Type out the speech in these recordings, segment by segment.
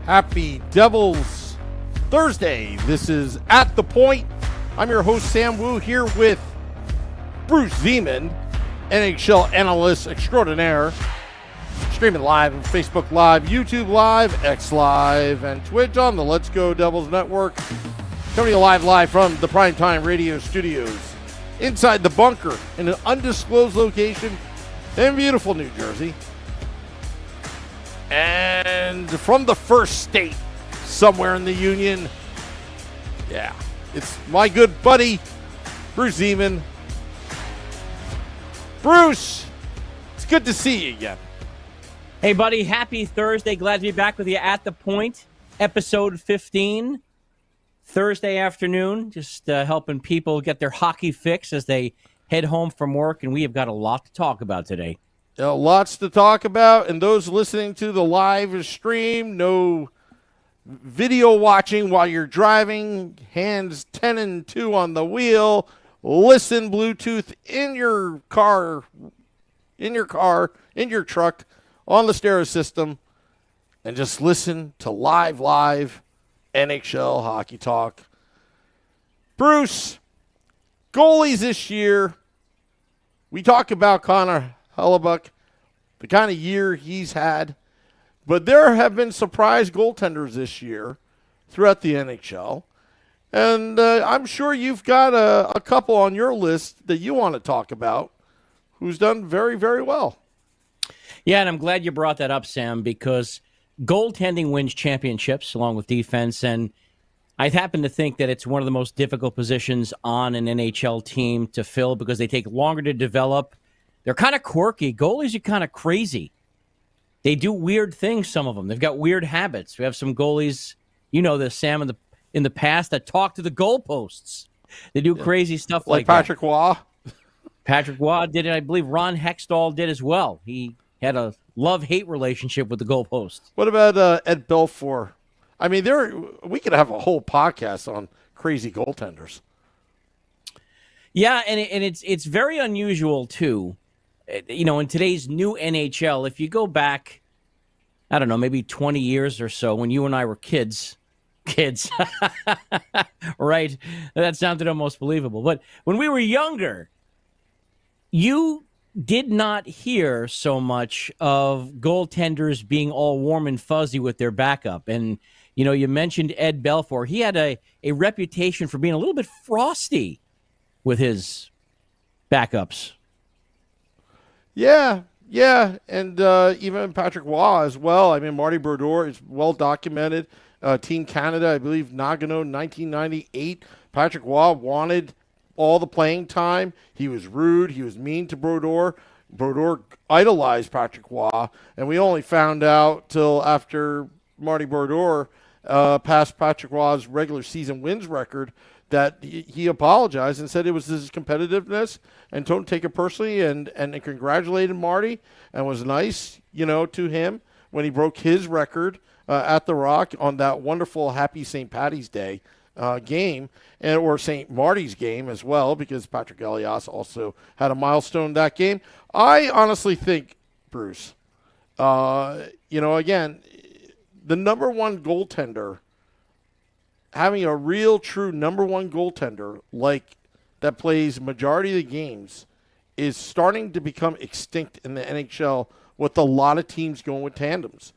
Happy Devils Thursday. This is At The Point. I'm your host, Sam Wu, here with Bruce Zeman, NHL analyst extraordinaire, streaming live on Facebook Live, YouTube Live, X Live, and Twitch on the Let's Go Devils Network. Coming to you live from the Primetime Radio Studios inside the bunker in an undisclosed location in beautiful New Jersey. And from the first state, somewhere in the Union, it's my good buddy, Bruce Zeman. Bruce, it's good to see you again. Hey, buddy, happy Thursday. Glad to be back with you at The Point, episode 15, Thursday afternoon, just helping people get their hockey fix as they head home from work, and we have got a lot to talk about today. Lots to talk about, and those listening to the live stream, no video watching while you're driving, hands 10 and 2 on the wheel, listen Bluetooth in your car, in your truck, on the stereo system, and just listen to live NHL hockey talk. Bruce, goalies this year, we talk about Connor Hellebuyck, the kind of year he's had. But there have been surprise goaltenders this year throughout the NHL. And I'm sure you've got a couple on your list that you want to talk about who's done very, very well. Yeah, and I'm glad you brought that up, Sam, because goaltending wins championships along with defense. And I happen to think that it's one of the most difficult positions on an NHL team to fill because they take longer to develop. They're kind of quirky. Goalies are kind of crazy. They do weird things, some of them. They've got weird habits. We have some goalies, you know this, Sam, in the past that talk to the goalposts. They do crazy stuff like Patrick Waugh. Patrick Waugh did it. I believe Ron Hextall did as well. He had a love-hate relationship with the goalposts. What about Ed Belfour? I mean, we could have a whole podcast on crazy goaltenders. Yeah, and it's very unusual, too. You know, in today's new NHL, if you go back, I don't know, maybe 20 years or so, when you and I were kids, right? That sounded almost believable. But when we were younger, you did not hear so much of goaltenders being all warm and fuzzy with their backup. And, you know, you mentioned Ed Belfour. He had a reputation for being a little bit frosty with his backups. Yeah, and even Patrick Waugh as well. I mean, Marty Brodeur is well documented. Team Canada, I believe, Nagano, 1998. Patrick Waugh wanted all the playing time. He was rude. He was mean to Brodeur. Brodeur idolized Patrick Waugh, and we only found out till after Marty Brodeur passed Patrick Waugh's regular season wins record that he apologized and said it was his competitiveness and don't take it personally and congratulated Marty and was nice, you know, to him when he broke his record at the Rock on that wonderful Happy St. Paddy's Day game or St. Marty's game as well, because Patrick Elias also had a milestone that game. I honestly think, Bruce, you know, again, the number one goaltender, having a real true number one goaltender like that plays majority of the games is starting to become extinct in the NHL with a lot of teams going with tandems.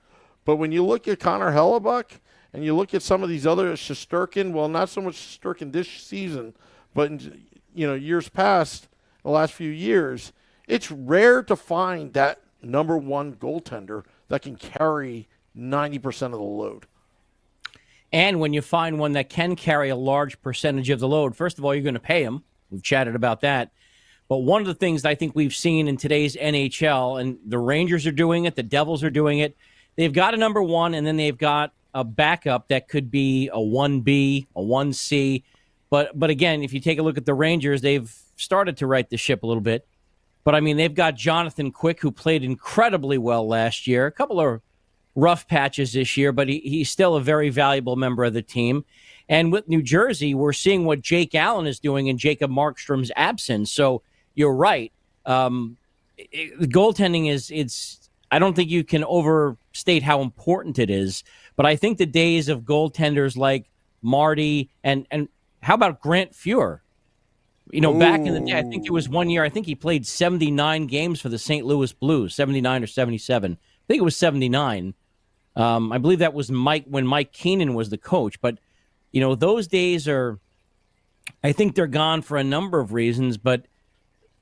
But when you look at Connor Hellebuyck and you look at some of these other Shesterkin, well, not so much Shesterkin this season, but in, you know, years past, the last few years, it's rare to find that number one goaltender that can carry 90% of the load. And when you find one that can carry a large percentage of the load, first of all, you're going to pay him. We've chatted about that. But one of the things I think we've seen in today's NHL, and the Rangers are doing it, the Devils are doing it, they've got a number one, and then they've got a backup that could be a 1B, a 1C. But again, if you take a look at the Rangers, they've started to right the ship a little bit. But, I mean, they've got Jonathan Quick, who played incredibly well last year. A couple of rough patches this year, but he's still a very valuable member of the team. And with New Jersey, we're seeing what Jake Allen is doing in Jacob Markstrom's absence. So you're right. The goaltending is I don't think you can overstate how important it is. But I think the days of goaltenders like Marty and how about Grant Fuhr? Back in the day, I think there was one year, I think he played 79 games for the St. Louis Blues, 79 or 77. I think it was 79. I believe that was when Mike Keenan was the coach. But, those days I think they're gone for a number of reasons. But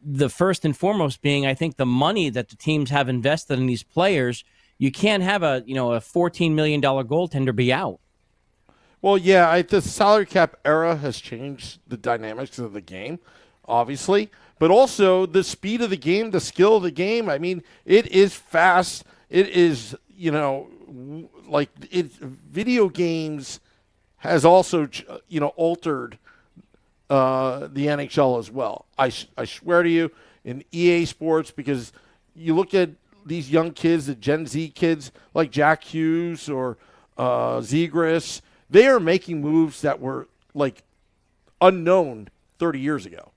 the first and foremost being, I think the money that the teams have invested in these players, you can't have a $14 million goaltender be out. Well, yeah, the salary cap era has changed the dynamics of the game, obviously, but also the speed of the game, the skill of the game. I mean, it is fast. It is, video games has also, altered the NHL as well. I swear to you, in EA Sports, because you look at these young kids, the Gen Z kids like Jack Hughes or Zegras, they are making moves that were like unknown 30 years ago.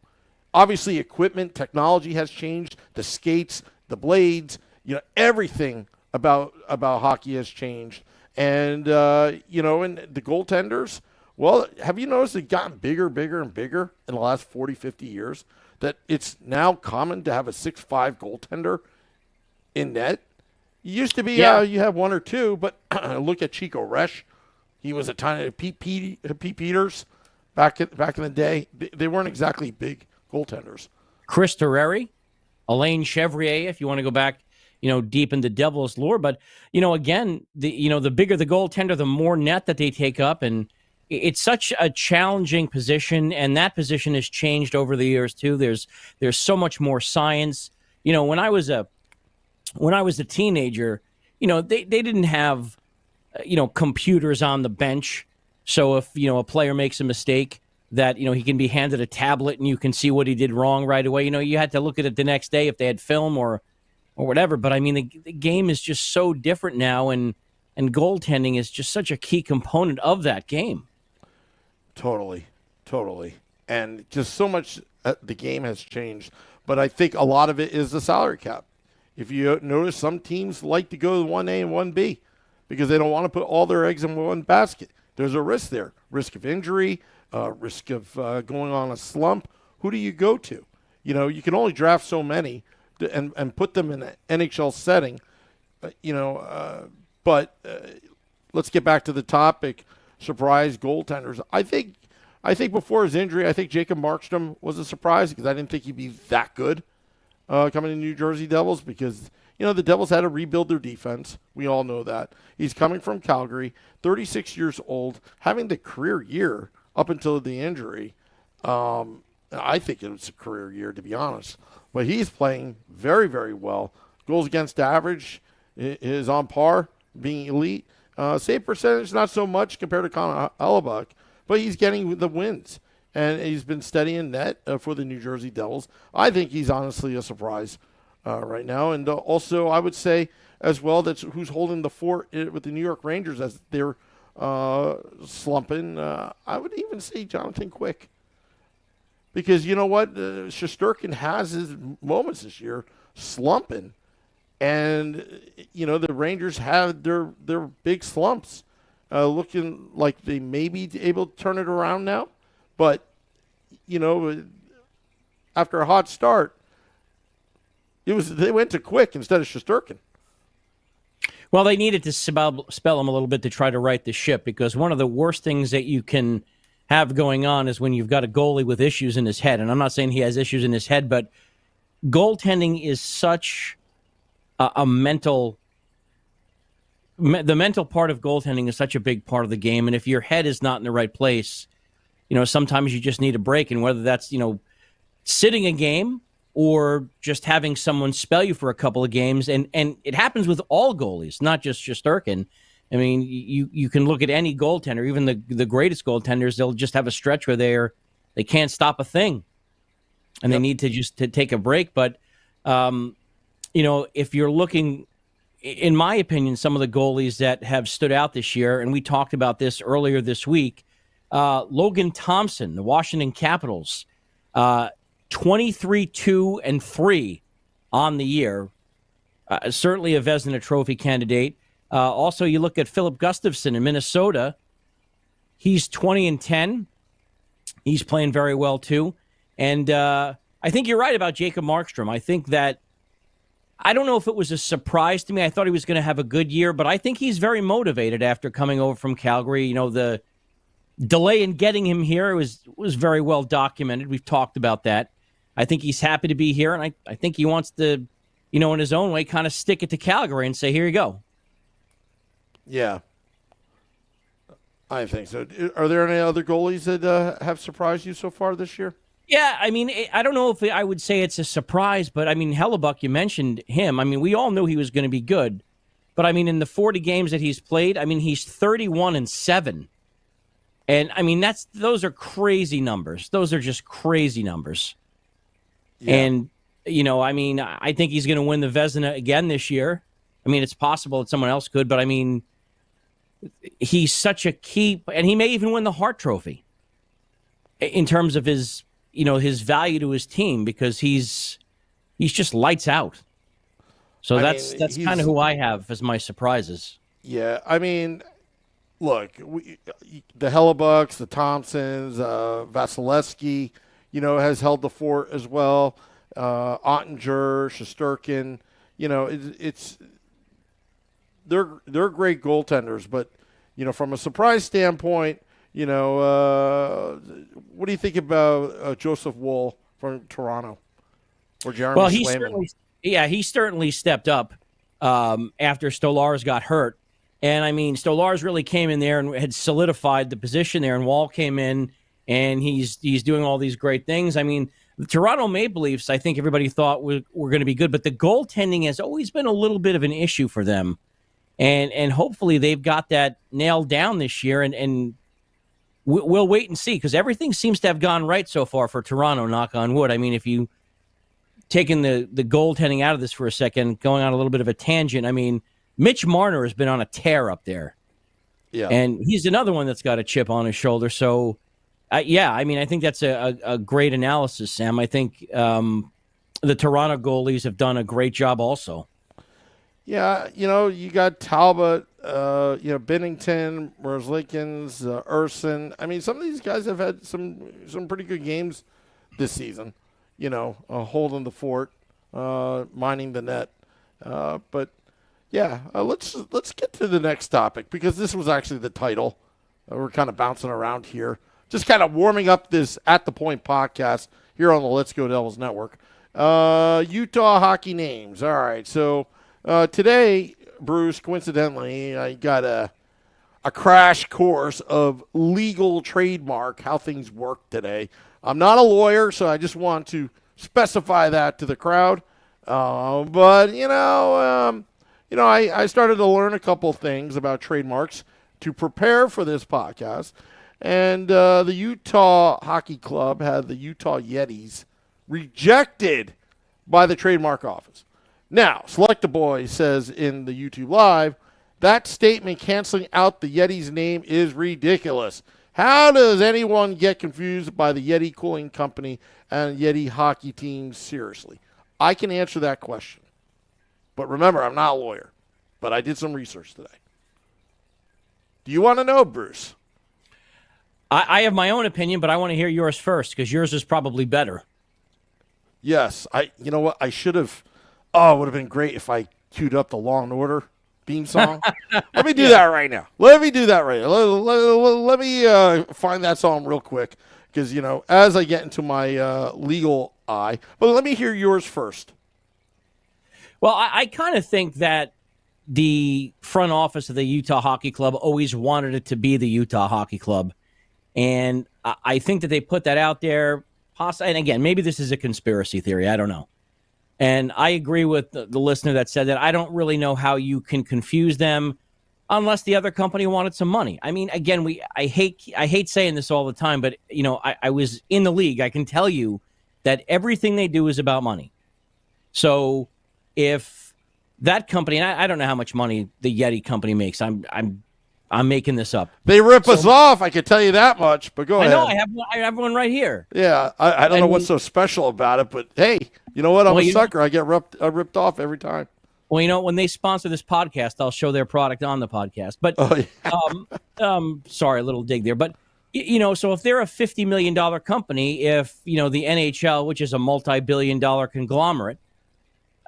Obviously, equipment, technology has changed. The skates, the blades, everything about hockey has changed. And, and the goaltenders, well, have you noticed they've gotten bigger, bigger, and bigger in the last 40, 50 years? That it's now common to have a 6'5" goaltender in net. It used to be you have one or two, but look at Chico Resch. He was a tiny Pete Peters back in the day. They weren't exactly big goaltenders. Chris Terreri, Alain Chevrier, if you want to go back, deep into Devil's lore. But, again, the bigger the goaltender, the more net that they take up. And it's such a challenging position, and that position has changed over the years too. There's so much more science. When I was a teenager, they didn't have computers on the bench. So if, a player makes a mistake, that, he can be handed a tablet and you can see what he did wrong right away. You had to look at it the next day if they had film or whatever. But I mean, the game is just so different now, and goaltending is just such a key component of that game. Totally. And just so much the game has changed. But I think a lot of it is the salary cap. If you notice, some teams like to go to 1A and 1B because they don't want to put all their eggs in one basket. There's a risk there. Risk of injury, risk of going on a slump. Who do you go to? You can only draft so many and put them in an NHL setting. But let's get back to the topic. Surprise goaltenders. I think before his injury, I think Jacob Markstrom was a surprise because I didn't think he'd be that good coming to New Jersey Devils because, the Devils had to rebuild their defense. We all know that. He's coming from Calgary, 36 years old, having the career year up until the injury. I think it was a career year, to be honest. But he's playing very, very well. Goals against average is on par, being elite. Save percentage, not so much compared to Connor Hellebuck, but he's getting the wins. And he's been steady in net for the New Jersey Devils. I think he's honestly a surprise right now. And also, I would say as well, that's who's holding the fort with the New York Rangers as they're slumping. I would even say Jonathan Quick. Because you know what? Shesterkin has his moments this year slumping. And, the Rangers have their big slumps, looking like they may be able to turn it around now. But, after a hot start, they went to Quick instead of Shesterkin. Well, they needed to spell him a little bit to try to right the ship, because one of the worst things that you can have going on is when you've got a goalie with issues in his head. And I'm not saying he has issues in his head, but goaltending is such the mental part of goaltending is such a big part of the game. And if your head is not in the right place, sometimes you just need a break. And whether that's, sitting a game or just having someone spell you for a couple of games. And it happens with all goalies, not just Shesterkin. I mean, you can look at any goaltender, even the greatest goaltenders, they'll just have a stretch where they can't stop a thing. And they need to take a break. But, if you're looking, in my opinion, some of the goalies that have stood out this year, and we talked about this earlier this week, Logan Thompson, the Washington Capitals, 23-2-3 on the year. Certainly a Vezina Trophy candidate. Also, you look at Philip Gustafson in Minnesota. He's 20-10. He's playing very well too. And I think you're right about Jacob Markstrom. I think that I don't know if it was a surprise to me. I thought he was going to have a good year, but I think he's very motivated after coming over from Calgary. You know, the delay in getting him here was very well documented. We've talked about that. I think he's happy to be here, and I think he wants to, you know, in his own way, kind of stick it to Calgary and say, here you go. Yeah. I think so. Are there any other goalies that have surprised you so far this year? Yeah, I mean, I don't know if I would say it's a surprise, but I mean, Hellebuck, you mentioned him. I mean, we all knew he was going to be good. But I mean, in the 40 games that he's played, I mean, he's 31-7. And I mean, those are crazy numbers. Those are just crazy numbers. Yeah. And, you know, I mean, I think he's going to win the Vezina again this year. I mean, it's possible that someone else could, but I mean, he's such a key, and he may even win the Hart Trophy in terms of his, you know, his value to his team, because he's just lights out. So that's kind of who I have as my surprises. Yeah, I mean, look, the Hellebucks, the Thompsons, Vasilevsky, you know, has held the fort as well. Ottinger, Shesterkin, you know, they're great goaltenders, but you know, from a surprise standpoint, you know, what do you think about Joseph Woll from Toronto or Jeremy Swayman? He certainly stepped up after Stolarz got hurt. And, I mean, Stolarz really came in there and had solidified the position there, and Woll came in, and he's doing all these great things. I mean, the Toronto Maple Leafs, I think everybody thought were going to be good, but the goaltending has always been a little bit of an issue for them. And hopefully they've got that nailed down this year, and we'll wait and see, because everything seems to have gone right so far for Toronto, knock on wood. I mean, if you taking the goaltending out of this for a second, going on a little bit of a tangent, I mean, Mitch Marner has been on a tear up there. Yeah. And he's another one that's got a chip on his shoulder. So, yeah, I mean, I think that's a great analysis, Sam. I think the Toronto goalies have done a great job also. Yeah, you know, you got Talbot, you know, Bennington, Merzlikins, Urson. I mean, some of these guys have had some pretty good games this season, you know, holding the fort, mining the net. But, yeah, let's get to the next topic, because this was actually the title. We're kind of bouncing around here. Just kind of warming up this At The Point podcast here on the Let's Go Devils Network. Utah hockey names. All right, so today, Bruce, coincidentally, I got a crash course of legal trademark, how things work today. I'm not a lawyer, so I just want to specify that to the crowd. But, I started to learn a couple things about trademarks to prepare for this podcast. And the Utah Hockey Club had the Utah Yetis rejected by the trademark office. Now, Select the Boy says in the YouTube Live, that statement canceling out the Yeti's name is ridiculous. How does anyone get confused by the Yeti Cooling Company and Yeti hockey team seriously? I can answer that question. But remember, I'm not a lawyer. But I did some research today. Do you want to know, Bruce? I have my own opinion, but I want to hear yours first, because yours is probably better. Yes. You know what? I should have. Oh, it would have been great if I queued up the Law and Order theme song. Let me do that right now. Let me find that song real quick, because, you know, as I get into my legal eye. But let me hear yours first. Well, I kind of think that the front office of the Utah Hockey Club always wanted it to be the Utah Hockey Club. And I think that they put that out there. And again, maybe this is a conspiracy theory. I don't know. And I agree with the listener that said that. I don't really know how you can confuse them unless the other company wanted some money. I mean, again, I hate saying this all the time, but, you know, I was in the league. I can tell you that everything they do is about money. So if that company, and I don't know how much money the Yeti company makes. I'm making this up. They rip us off, I can tell you that much, but go ahead. I know, I have one right here. Yeah, I don't know what's so special about it, but hey, you know what? I'm a sucker. I get ripped off every time. Well, when they sponsor this podcast, I'll show their product on the podcast. But Oh, yeah. sorry, a little dig there. But so if they're a $50 million company, if the NHL, which is a multi-billion-dollar conglomerate,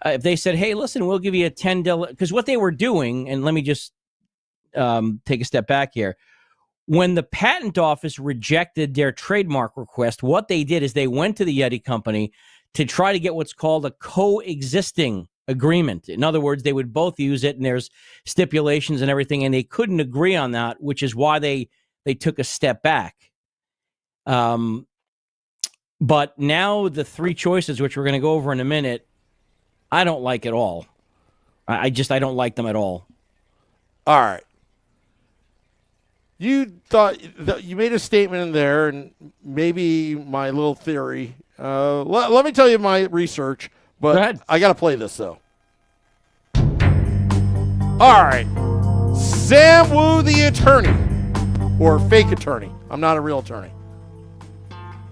if they said, "Hey, listen, we'll give you a $10," because what they were doing, and let me just take a step back here. When the patent office rejected their trademark request, what they did is they went to the Yeti company to try to get what's called a coexisting agreement. In other words, they would both use it, and there's stipulations and everything, and they couldn't agree on that, which is why they took a step back. But now the three choices, which we're going to go over in a minute, I don't like at all. I don't like them at all. All right. You thought you made a statement in there, and maybe my little theory. Let me tell you my research, but Go ahead. I got to play this, though. All right. Sam Wu, the attorney, or fake attorney. I'm not a real attorney.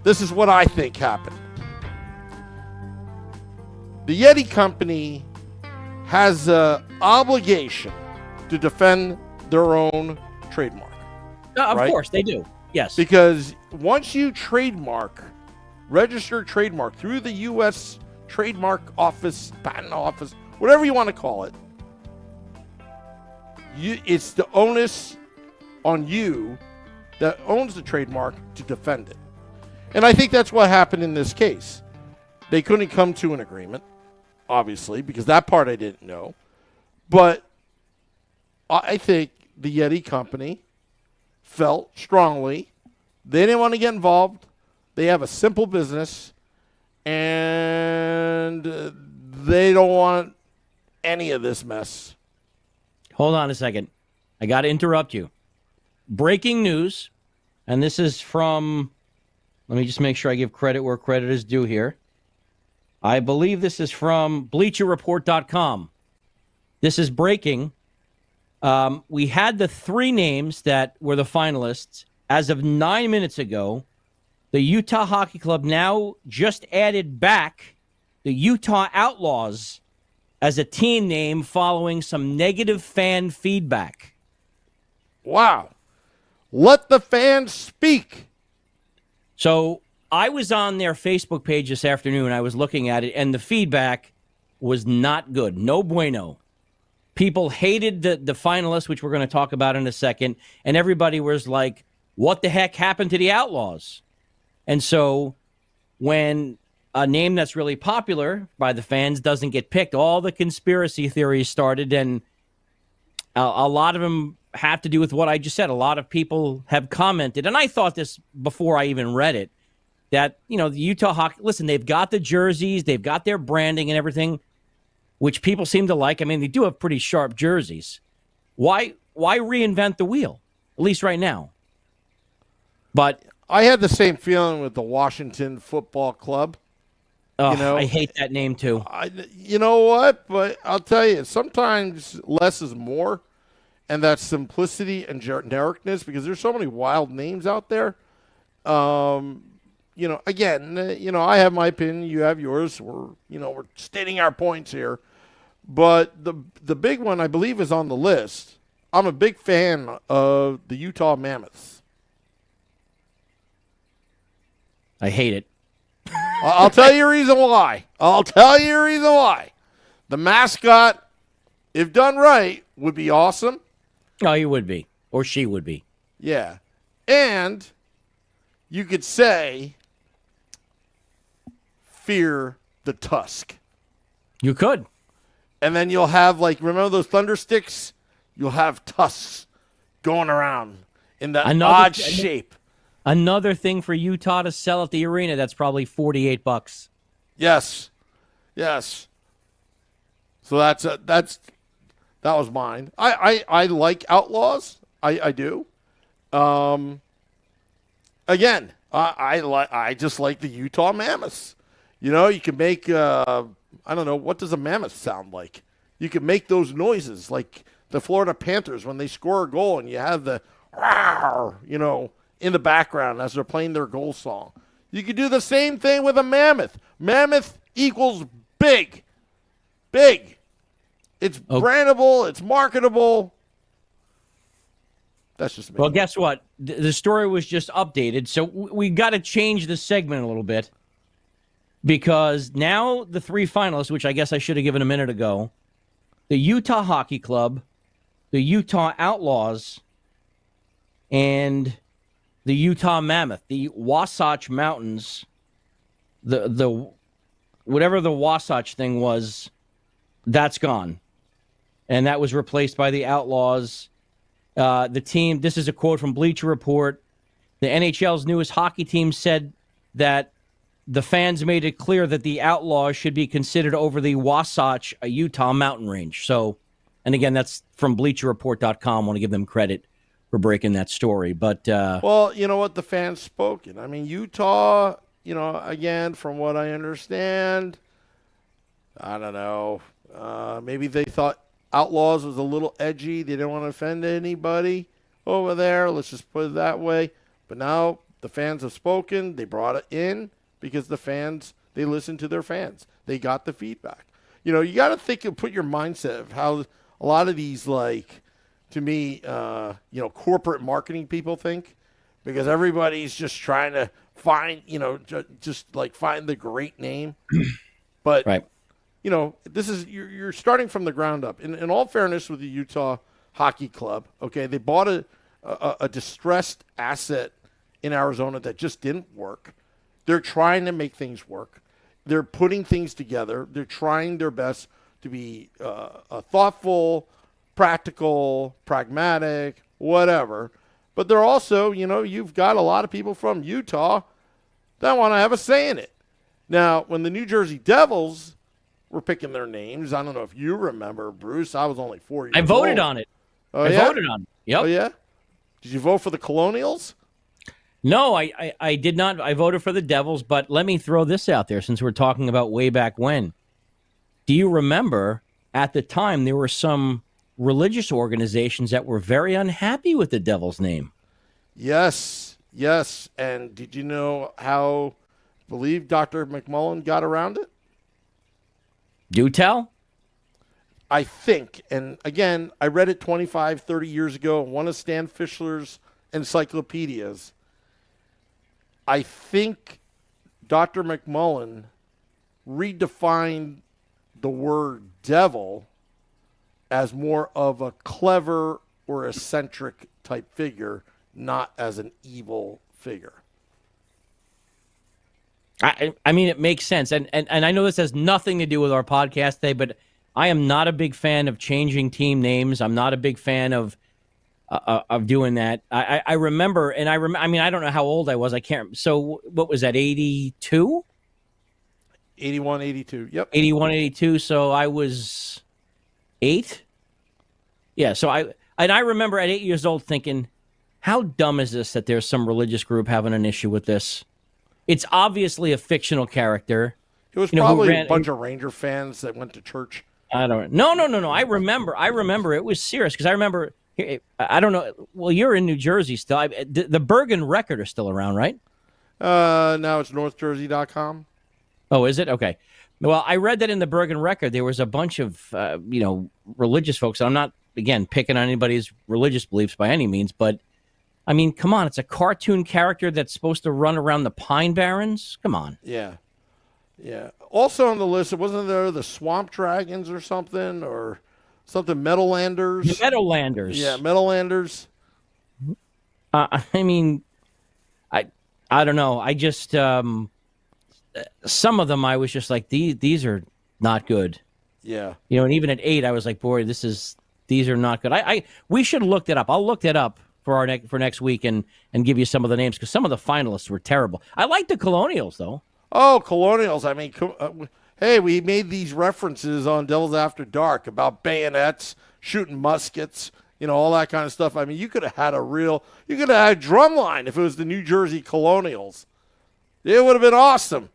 This is what I think happened. The Yeti company has an obligation to defend their own trademark. Of right? course, they do. Yes. Because once you register trademark through the U.S. Trademark Office, Patent Office, whatever you want to call it, it's the onus on you that owns the trademark to defend it. And I think that's what happened in this case. They couldn't come to an agreement, obviously, because that part I didn't know. But I think the Yeti company felt strongly they didn't want to get involved. They have a simple business, and they don't want any of this mess. Hold on a second. I got to interrupt you. Breaking news, and this is from, let me just make sure I give credit where credit is due here. I believe this is from BleacherReport.com. This is breaking. We had the three names that were the finalists. As of 9 minutes ago, the Utah Hockey Club now just added back the Utah Outlaws as a team name following some negative fan feedback. Wow. Let the fans speak. So I was on their Facebook page this afternoon. I was looking at it, and the feedback was not good. No bueno. People hated the finalists, which we're going to talk about in a second, and everybody was like, what the heck happened to the Outlaws? And so when a name that's really popular by the fans doesn't get picked, all the conspiracy theories started, and a lot of them have to do with what I just said. A lot of people have commented, and I thought this before I even read it, that, the Utah Hockey, listen, they've got the jerseys, they've got their branding and everything, which people seem to like. I mean, they do have pretty sharp jerseys. Why reinvent the wheel? At least right now. But I had the same feeling with the Washington Football Club. I hate that name too. You know what? But I'll tell you, sometimes less is more, and that's simplicity and genericness, because there's so many wild names out there. Again, I have my opinion, you have yours. We're stating our points here. But the big one, I believe, is on the list. I'm a big fan of the Utah Mammoths. I hate it. I'll tell you a reason why. The mascot, if done right, would be awesome. Oh, he would be. Or she would be. Yeah. And you could say, fear the tusk. You could. And then you'll have, remember those thunder sticks? You'll have tusks going around in that odd shape. Another thing for Utah to sell at the arena, that's probably $48. Yes. So that was mine. I like Outlaws. I do. Again, I just like the Utah Mammoths. You can make I don't know, what does a mammoth sound like? You can make those noises like the Florida Panthers when they score a goal, and you have the in the background as they're playing their goal song. You could do the same thing with a mammoth. Mammoth equals big. Big. It's brandable. It's marketable. That's just me. Well, guess what? The story was just updated, so we got to change the segment a little bit because now the three finalists, which I guess I should have given a minute ago, the Utah Hockey Club, the Utah Outlaws, and the Utah Mammoth, the Wasatch Mountains, the whatever the Wasatch thing was, that's gone. And that was replaced by the Outlaws. The team, this is a quote from Bleacher Report. The NHL's newest hockey team said that the fans made it clear that the Outlaws should be considered over the Wasatch, a Utah mountain range. So, and again, that's from BleacherReport.com. I want to give them credit for breaking that story. But well, you know what? The fans spoken. I mean, Utah, you know, again, from what I understand, I don't know. Maybe they thought Outlaws was a little edgy. They didn't want to offend anybody over there. Let's just put it that way. But now the fans have spoken. They brought it in because the fans, they listened to their fans. They got the feedback. You know, you got to think and put your mindset of how a lot of these, like, to me, you know, corporate marketing people think, because everybody's just trying to find, you know, just like find the great name. But, right. You know, this is, you're starting from the ground up. In all fairness with the Utah Hockey Club, okay, they bought a distressed asset in Arizona that just didn't work. They're trying to make things work. They're putting things together. They're trying their best to be thoughtful, practical, pragmatic, whatever. But they're also, you know, you've got a lot of people from Utah that want to have a say in it. Now, when the New Jersey Devils were picking their names, I don't know if you remember, Bruce. I was only 4 years old. I voted on it. Oh, I yeah? voted on it. Yep. Oh, yeah? Did you vote for the Colonials? No, I did not. I voted for the Devils, but let me throw this out there since we're talking about way back when. Do you remember at the time there were some religious organizations that were very unhappy with the Devils name? Yes, yes. And did you know how, I believe Dr. McMullen got around it? Do tell. I think, and again, I read it 25, 30 years ago in one of Stan Fischler's encyclopedias. I think Dr. McMullen redefined the word devil as more of a clever or eccentric type figure, not as an evil figure. I mean, it makes sense. And I know this has nothing to do with our podcast today, but I am not a big fan of changing team names. I'm not a big fan of doing that. I remember, and I mean, I don't know how old I was. I can't. So what was that, 82? 81, 82. Yep. 81, 82. So I was 8. Yeah. So I remember at 8 years old thinking, how dumb is this that there's some religious group having an issue with this? It's obviously a fictional character. It was probably a bunch of Ranger fans that went to church. I don't know. No. I remember it was serious because I remember. I don't know. Well, you're in New Jersey still. The Bergen Record are still around, right? Now it's NorthJersey.com. Oh, is it? Okay. Well, I read that in the Bergen Record there was a bunch of religious folks. I'm not again picking on anybody's religious beliefs by any means, but I mean, come on, it's a cartoon character that's supposed to run around the Pine Barrens. Come on. Yeah. Yeah. Also on the list, wasn't there the Swamp Dragons or something, Meadowlanders? The Meadowlanders. Yeah, Meadowlanders. I mean, I don't know. I just some of them I was just like these are not good. Yeah. You know, and even at 8, I was like, boy, these are not good. We should look that up. I'll look that up for next week and give you some of the names because some of the finalists were terrible. I like the Colonials though. Oh, Colonials! I mean, hey, we made these references on Devils After Dark about bayonets, shooting muskets, all that kind of stuff. I mean, you could have had a drumline if it was the New Jersey Colonials. It would have been awesome.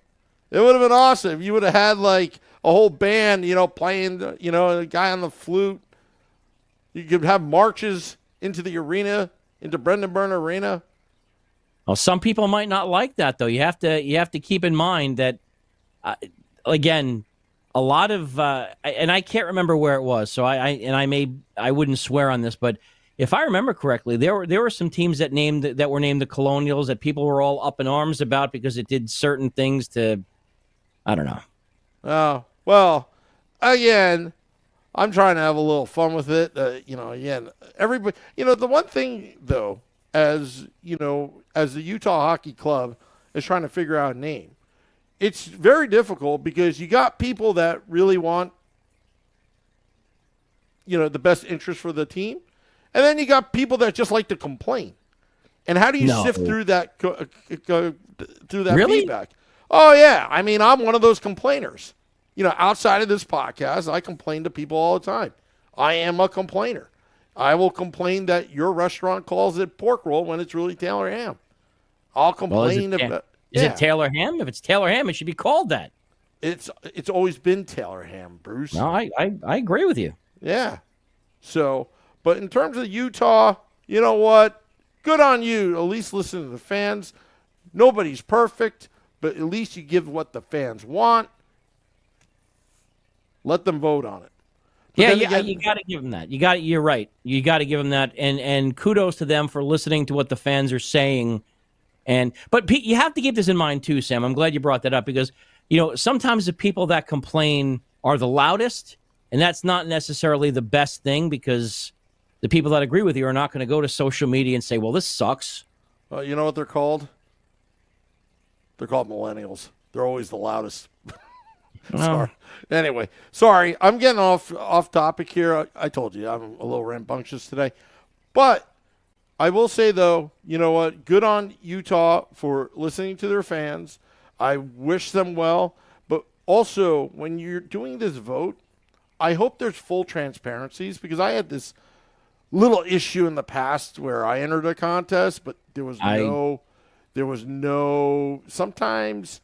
It would have been awesome if you would have had like a whole band, playing, a guy on the flute. You could have marches into the arena, into Brendan Arena. Well, some people might not like that, though. You have to keep in mind that, again, a lot of, and I can't remember where it was, so I wouldn't swear on this, but if I remember correctly, there were some teams that were named the Colonials that people were all up in arms about because it did certain things to, I don't know. Oh, well, again, I'm trying to have a little fun with it. Again, everybody, the one thing though, as the Utah Hockey Club is trying to figure out a name, it's very difficult because you got people that really want, the best interest for the team, and then you got people that just like to complain. And how do you sift through that Really? feedback? Oh yeah, I mean, I'm one of those complainers. Outside of this podcast, I complain to people all the time. I am a complainer. I will complain that your restaurant calls it pork roll when it's really Taylor ham. I'll complain about. Is it Taylor ham? If it's Taylor ham, it should be called that. It's always been Taylor ham, Bruce. No, I agree with you. Yeah. So, but in terms of Utah, you know what? Good on you. At least listen to the fans. Nobody's perfect, but at least you give what the fans want. Let them vote on it. But you got to give them that. You're right. You got to give them that, and kudos to them for listening to what the fans are saying. But Pete, you have to keep this in mind too, Sam. I'm glad you brought that up because sometimes the people that complain are the loudest, and that's not necessarily the best thing because the people that agree with you are not going to go to social media and say, "Well, this sucks." You know what they're called? They're called millennials. They're always the loudest. Sorry. Anyway, sorry. I'm getting off topic here. I told you I'm a little rambunctious today. But I will say, though, you know what? Good on Utah for listening to their fans. I wish them well. But also, when you're doing this vote, I hope there's full transparencies because I had this little issue in the past where I entered a contest, but there was no, sometimes,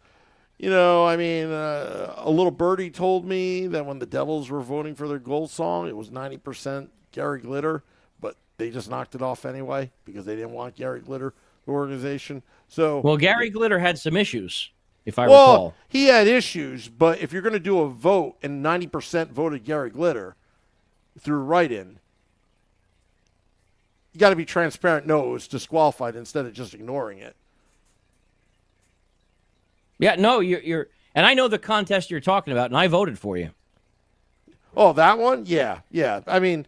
a little birdie told me that when the Devils were voting for their goal song, it was 90% Gary Glitter, but they just knocked it off anyway because they didn't want Gary Glitter, the organization. So, well, Gary Glitter had some issues, if I recall. He had issues, but if you're going to do a vote and 90% voted Gary Glitter through write-in, you got to be transparent. No, it was disqualified instead of just ignoring it. Yeah, no, you're, and I know the contest you're talking about, and I voted for you. Oh, that one? Yeah. I mean,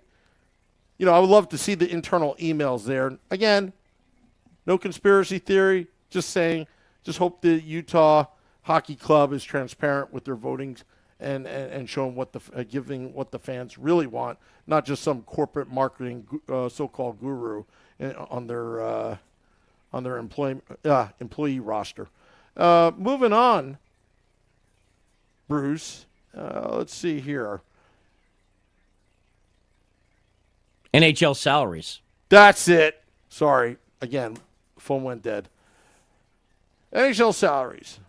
I would love to see the internal emails there. Again, no conspiracy theory. Just saying. Just hope the Utah Hockey Club is transparent with their voting and showing giving what the fans really want, not just some corporate marketing so-called guru on their employee roster. Moving on, Bruce. Let's see here. NHL salaries. That's it. Sorry. Again, phone went dead. NHL salaries.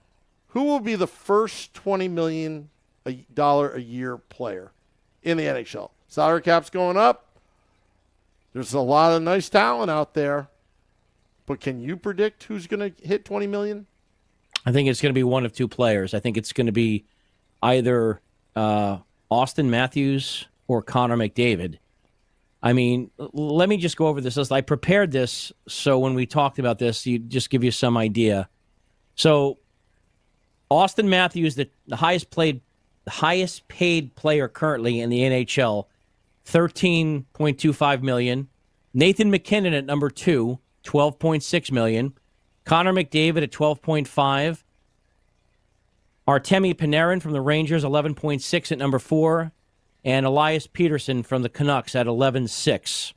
Who will be the first $20 million a year player in the NHL? Salary cap's going up. There's a lot of nice talent out there. But can you predict who's going to hit $20 million? I think it's going to be one of two players. I think it's going to be either Austin Matthews or Connor McDavid. I mean, let me just go over this list. I prepared this so when we talked about this, you just give you some idea. So Austin Matthews, the highest paid player currently in the NHL, $13.25 million. Nathan McKinnon at number 2, $12.6 million. Connor McDavid at 12.5. Artemi Panarin from the Rangers, 11.6 at number 4. And Elias Peterson from the Canucks at 11.6.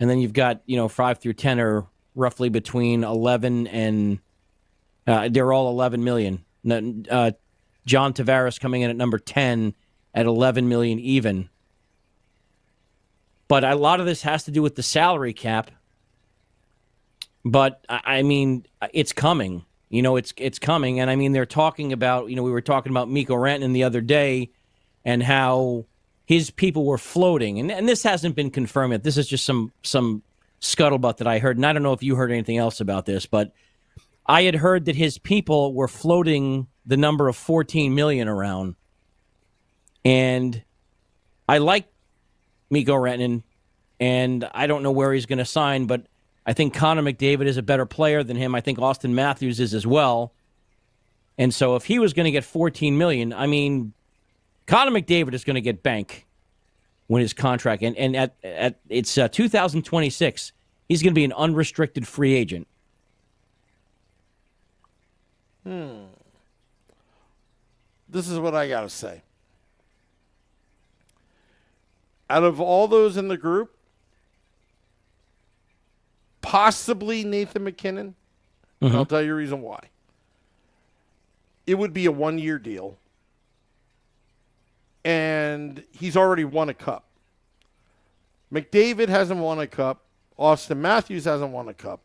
And then you've got, 5 through 10 are roughly between 11 and they're all 11 million. John Tavares coming in at number 10 at 11 million even. But a lot of this has to do with the salary cap. But I mean, it's coming. It's coming. And I mean, they're talking about, we were talking about Mikko Rantanen the other day and how his people were floating. And this hasn't been confirmed yet. This is just some scuttlebutt that I heard. And I don't know if you heard anything else about this, but I had heard that his people were floating the number of 14 million around. And I like Mikko Rantanen, and I don't know where he's going to sign, but I think Connor McDavid is a better player than him. I think Austin Matthews is as well. And so if he was going to get $14 million, I mean, Connor McDavid is going to get bank when his contract, and at it's 2026, he's going to be an unrestricted free agent. This is what I got to say. Out of all those in the group, possibly Nathan McKinnon, and I'll tell you the reason why. It would be a one-year deal, and he's already won a cup. McDavid hasn't won a cup. Austin Matthews hasn't won a cup.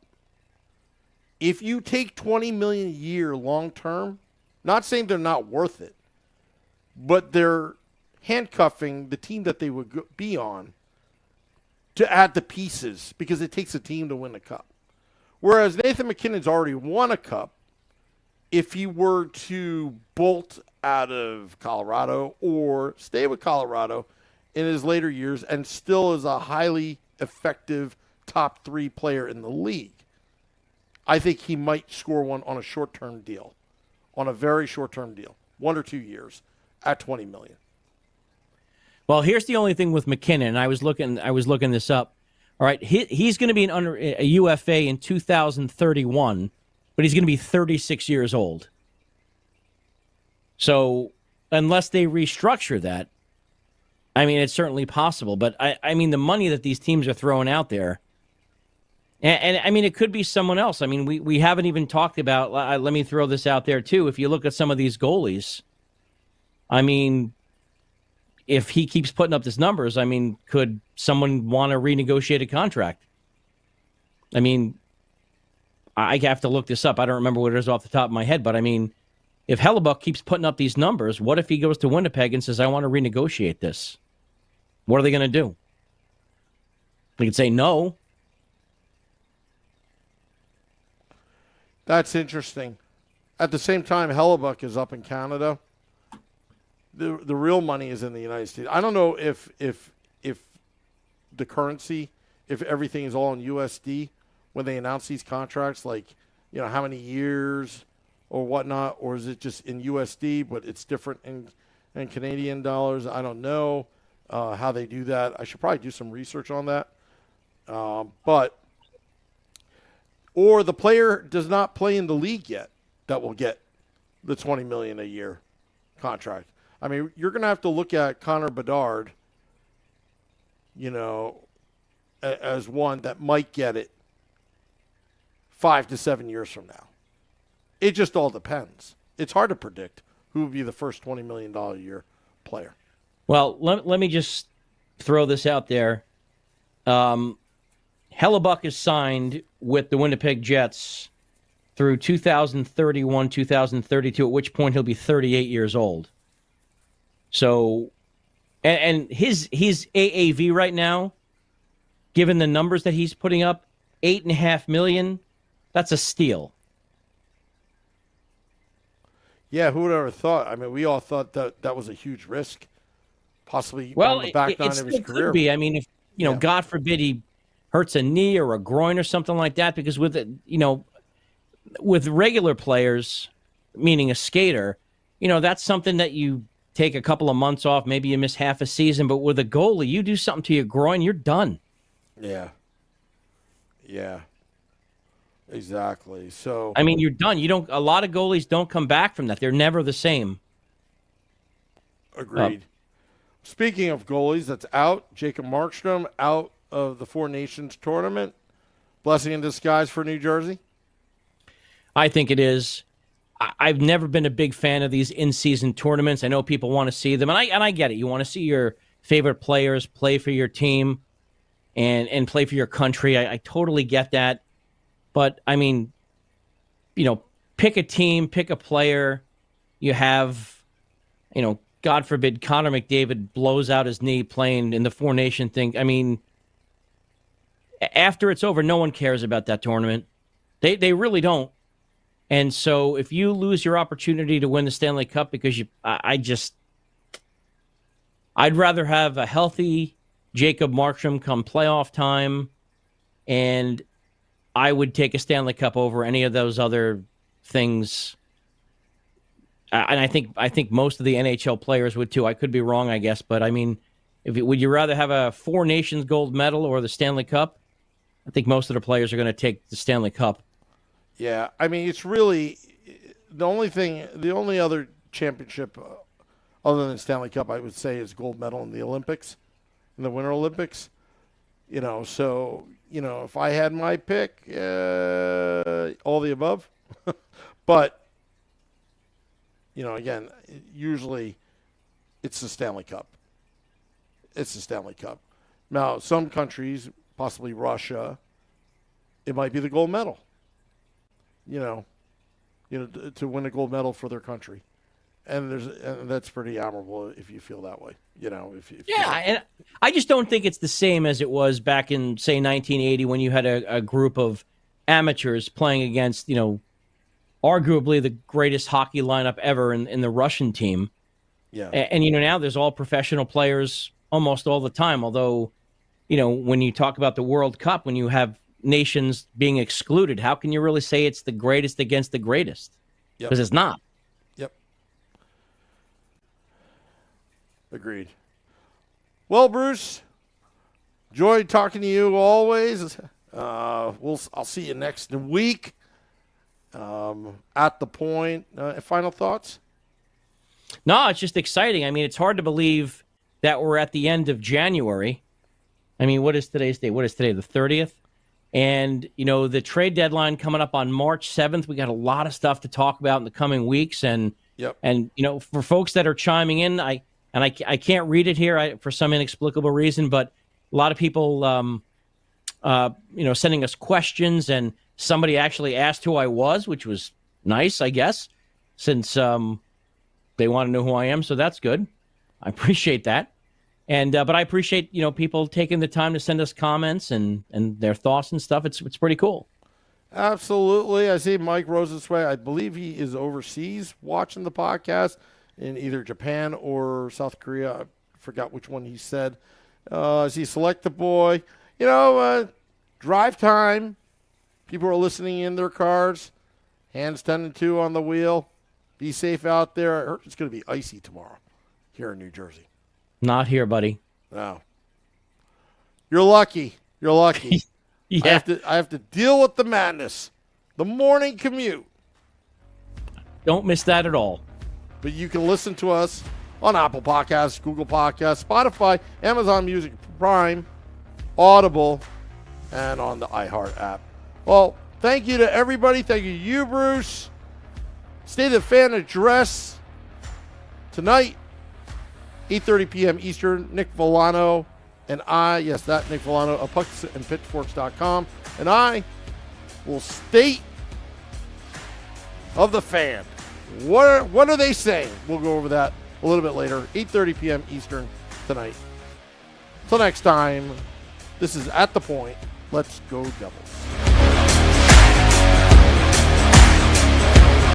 If you take $20 million a year long-term, not saying they're not worth it, but they're handcuffing the team that they would be on to add the pieces because it takes a team to win a cup. Whereas Nathan McKinnon's already won a cup. If he were to bolt out of Colorado or stay with Colorado in his later years and still is a highly effective top 3 player in the league, I think he might score one on a short-term deal, on a very short-term deal, 1 or 2 years at $20 million. Well, here's the only thing with McKinnon. I was looking this up. All right, he's going to be a UFA in 2031, but he's going to be 36 years old. So unless they restructure that, I mean, it's certainly possible. But I mean, the money that these teams are throwing out there, and I mean, it could be someone else. I mean, we haven't even talked about. Let me throw this out there too. If you look at some of these goalies, I mean, if he keeps putting up these numbers, I mean, could someone want to renegotiate a contract? I mean, I have to look this up. I don't remember what it is off the top of my head, but I mean, if Hellebuck keeps putting up these numbers, what if he goes to Winnipeg and says, I want to renegotiate this? What are they going to do? They could say no. That's interesting. At the same time, Hellebuck is up in Canada. The real money is in the United States. I don't know if the currency, if everything is all in USD when they announce these contracts, like, you know, how many years or whatnot, or is it just in USD, but it's different in Canadian dollars? I don't know how they do that. I should probably do some research on that. Or the player does not play in the league yet that will get the $20 million a year contract. I mean, you're going to have to look at Connor Bedard, you know, as one that might get it 5 to 7 years from now. It just all depends. It's hard to predict who would be the first $20 million a year player. Well, let me just throw this out there. Hellebuck is signed with the Winnipeg Jets through 2031, 2032, at which point he'll be 38 years old. So, and his AAV right now, given the numbers that he's putting up, $8.5 million, that's a steal. Yeah, who would have ever thought? I mean, we all thought that was a huge risk, possibly well, on the back nine it of his still career. Could be. I mean, if God forbid he hurts a knee or a groin or something like that, because with regular players, meaning a skater, that's something that you take a couple of months off, maybe you miss half a season, but with a goalie, you do something to your groin, you're done. Yeah. Exactly. So I mean, you're done. A lot of goalies don't come back from that. They're never the same. Agreed. Speaking of goalies, that's out. Jacob Markstrom out of the Four Nations tournament. Blessing in disguise for New Jersey? I think it is. I've never been a big fan of these in-season tournaments. I know people want to see them, and I get it. You want to see your favorite players play for your team and play for your country. I totally get that. But, I mean, pick a team, pick a player. You have, God forbid, Connor McDavid blows out his knee playing in the Four Nation thing. I mean, after it's over, no one cares about that tournament. They really don't. And so if you lose your opportunity to win the Stanley Cup because I'd rather have a healthy Jacob Markstrom come playoff time, and I would take a Stanley Cup over any of those other things. And I think most of the NHL players would too. I could be wrong, I guess, but I mean, would you rather have a Four Nations gold medal or the Stanley Cup? I think most of the players are going to take the Stanley Cup. Yeah, I mean, it's really the only other championship other than Stanley Cup, I would say, is gold medal in the Olympics, in the Winter Olympics. So, if I had my pick, all the above. But, again, usually it's the Stanley Cup. It's the Stanley Cup. Now, some countries, possibly Russia, it might be the gold medal. To win a gold medal for their country, and that's pretty admirable if you feel that way. And I just don't think it's the same as it was back in, say, 1980 when you had a group of amateurs playing against, arguably the greatest hockey lineup ever in the Russian team. Yeah, and now there's all professional players almost all the time. Although, when you talk about the World Cup, when you have nations being excluded, how can you really say it's the greatest against the greatest? Because it's not. Yep. Agreed. Well, Bruce, enjoyed talking to you always. I'll see you next week. At the point. Final thoughts? No, it's just exciting. I mean, it's hard to believe that we're at the end of January. I mean, what is today's date? What is today? The 30th? And, the trade deadline coming up on March 7th, we got a lot of stuff to talk about in the coming weeks. And, for folks that are chiming in, I can't read it here for some inexplicable reason, but a lot of people, sending us questions, and somebody actually asked who I was, which was nice, I guess, since they want to know who I am. So that's good. I appreciate that. And but I appreciate people taking the time to send us comments and their thoughts and stuff. It's pretty cool. Absolutely. I see Mike Rosenzweig. I believe he is overseas watching the podcast in either Japan or South Korea. I forgot which one he said. I see Select the Boy. Drive time. People are listening in their cars. Hands 10 and 2 on the wheel. Be safe out there. I heard it's going to be icy tomorrow here in New Jersey. Not here, buddy. No. You're lucky. You're lucky. Yeah. I have to deal with the madness. The morning commute. Don't miss that at all. But you can listen to us on Apple Podcasts, Google Podcasts, Spotify, Amazon Music Prime, Audible, and on the iHeart app. Well, thank you to everybody. Thank you, Bruce. State of the Fan address tonight. 8:30 p.m. Eastern. Nick Volano and I, yes, that Nick Volano of pucksandpitchforks.com, and I will state of the fan. What are they saying? We'll go over that a little bit later. 8:30 p.m. Eastern tonight. Till next time, this is At the Point. Let's go Devils.